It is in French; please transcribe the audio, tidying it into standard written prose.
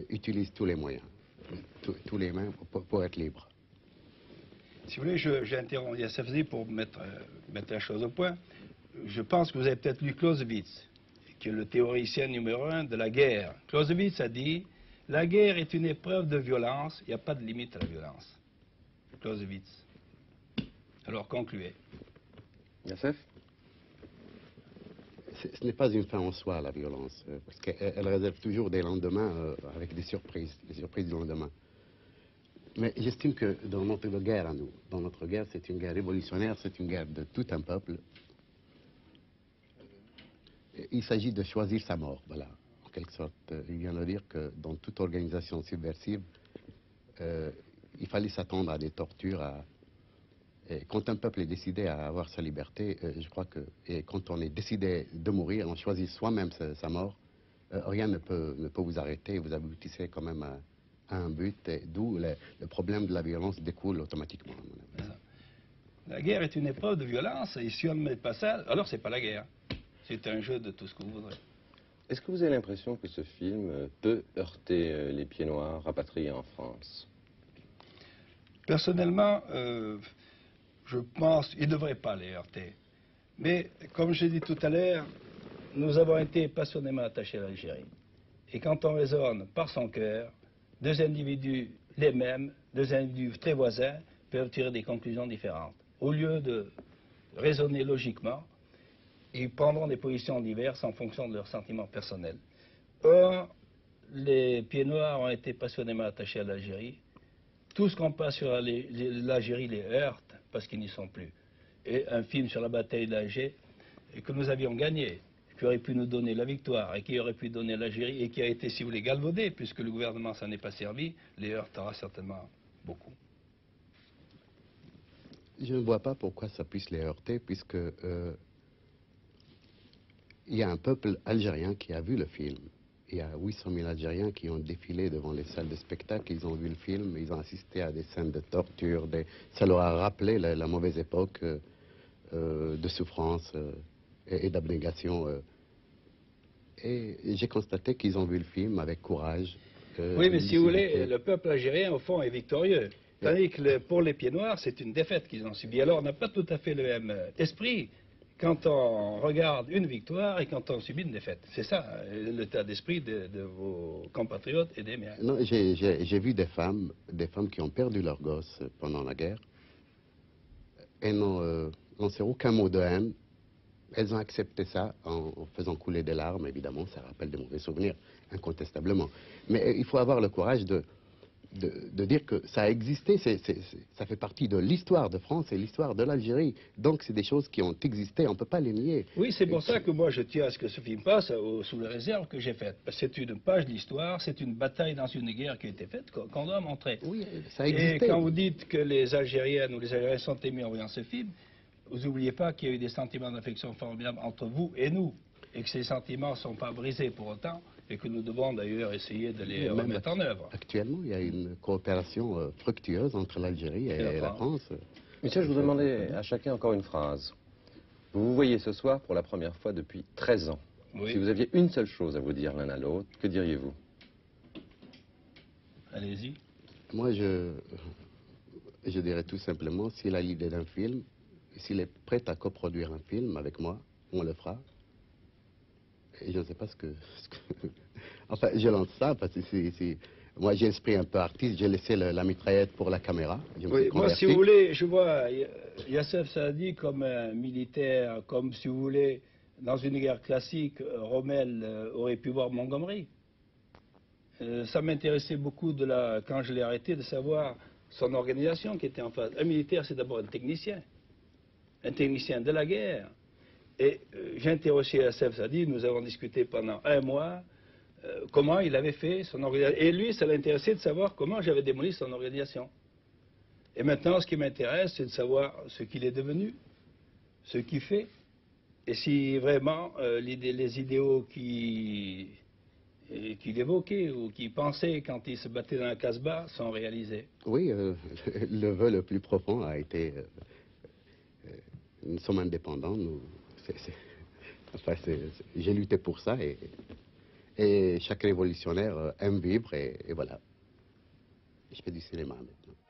utilise tous les moyens, tous les moyens pour être libre. Si vous voulez, j'ai interrompu Yassafzadi pour mettre la chose au point. Je pense que vous avez peut-être lu Clausewitz, qui est le théoricien numéro 1 de la guerre. Clausewitz a dit « La guerre est une épreuve de violence, il n'y a pas de limite à la violence. » Clausewitz. Alors, concluez. Yassef? Ce n'est pas une fin en soi, la violence, parce qu'elle réserve toujours des lendemains avec des surprises du lendemain. Mais j'estime que dans notre guerre à nous, dans notre guerre, c'est une guerre révolutionnaire, c'est une guerre de tout un peuple. Il s'agit de choisir sa mort, voilà, en quelque sorte. Il vient de dire que dans toute organisation subversive, il fallait s'attendre à des tortures. Et quand un peuple est décidé à avoir sa liberté, je crois que quand on est décidé de mourir, on choisit soi-même sa mort, rien ne peut vous arrêter, vous aboutissez quand même à un but, d'où le problème de la violence découle automatiquement. La guerre est une épreuve de violence, et si on ne met pas ça, alors c'est pas la guerre. C'est un jeu de tout ce que vous voudrez. Est-ce que vous avez l'impression que ce film peut heurter les pieds noirs rapatriés en France? Personnellement, je pense qu'il ne devrait pas les heurter. Mais, comme j'ai dit tout à l'heure, nous avons été passionnément attachés à l'Algérie. Et quand on raisonne par son cœur, deux individus les mêmes, deux individus très voisins, peuvent tirer des conclusions différentes. Au lieu de raisonner logiquement, ils prendront des positions diverses en fonction de leurs sentiments personnels. Or, les pieds noirs ont été passionnément attachés à l'Algérie. Tout ce qu'on passe sur l'Algérie les heurte parce qu'ils n'y sont plus. Et un film sur la bataille d'Alger que nous avions gagné, qui aurait pu nous donner la victoire et qui aurait pu donner l'Algérie et qui a été, si vous voulez, galvaudé, puisque le gouvernement s'en est pas servi, les heurtera certainement beaucoup. Je ne vois pas pourquoi ça puisse les heurter, puisque il y a un peuple algérien qui a vu le film. Il y a 800 000 Algériens qui ont défilé devant les salles de spectacle, ils ont vu le film, ils ont assisté à des scènes de torture, ça leur a rappelé la mauvaise époque de souffrance et d'abnégation. Et j'ai constaté qu'ils ont vu le film avec courage. Oui, mais si vous voulez, le peuple algérien, au fond, est victorieux. Tandis que pour les pieds noirs, c'est une défaite qu'ils ont subie. Alors, on n'a pas tout à fait le même esprit quand on regarde une victoire et quand on subit une défaite. C'est ça, l'état d'esprit de vos compatriotes et des miens. Non, j'ai vu des femmes qui ont perdu leurs gosses pendant la guerre et n'ont lancé aucun mot de haine. Elles ont accepté ça en faisant couler des larmes, évidemment, ça rappelle de mauvais souvenirs, incontestablement. Mais il faut avoir le courage de dire que ça a existé, ça fait partie de l'histoire de France et l'histoire de l'Algérie. Donc c'est des choses qui ont existé, on ne peut pas les nier. Oui, c'est pour ça que moi je tiens à ce que ce film passe sous les réserves que j'ai faites. C'est une page d'histoire, c'est une bataille dans une guerre qui a été faite, qu'on doit montrer. Oui, ça a existé. Et quand vous dites que les Algériennes ou les Algériens sont émus en voyant ce film, vous n'oubliez pas qu'il y a eu des sentiments d'affection formidables entre vous et nous, et que ces sentiments ne sont pas brisés pour autant, et que nous devons d'ailleurs essayer de les remettre en œuvre. Actuellement, il y a une coopération fructueuse entre l'Algérie et la France. Michel, je vous demandais à chacun encore une phrase. Vous vous voyez ce soir pour la première fois depuis 13 ans. Oui. Si vous aviez une seule chose à vous dire l'un à l'autre, que diriez-vous? Allez-y. Moi, je dirais tout simplement, s'il a l'idée d'un film, s'il est prêt à coproduire un film avec moi, on le fera. Et je ne sais pas ce que... Enfin, je lance ça parce que moi, j'ai l'esprit un peu artiste, j'ai laissé la mitraillette pour la caméra. Oui, moi, si vous voulez, je vois Yassafzadi comme un militaire, comme, si vous voulez, dans une guerre classique, Rommel aurait pu voir Montgomery. Ça m'intéressait beaucoup, quand je l'ai arrêté, de savoir son organisation qui était en face. Un militaire, c'est d'abord un technicien de la guerre. Et j'ai interrogé Yassafzadi, nous avons discuté pendant un mois, comment il avait fait son organisation. Et lui, ça l'intéressait de savoir comment j'avais démoli son organisation. Et maintenant, ce qui m'intéresse, c'est de savoir ce qu'il est devenu, ce qu'il fait, et si vraiment les idéaux qu'il évoquait ou qu'il pensait quand il se battait dans la Casbah sont réalisés. Oui, le vœu le plus profond a été... nous sommes indépendants, enfin, j'ai lutté pour ça et Et chaque révolutionnaire aime vivre et voilà. Je fais du cinéma maintenant.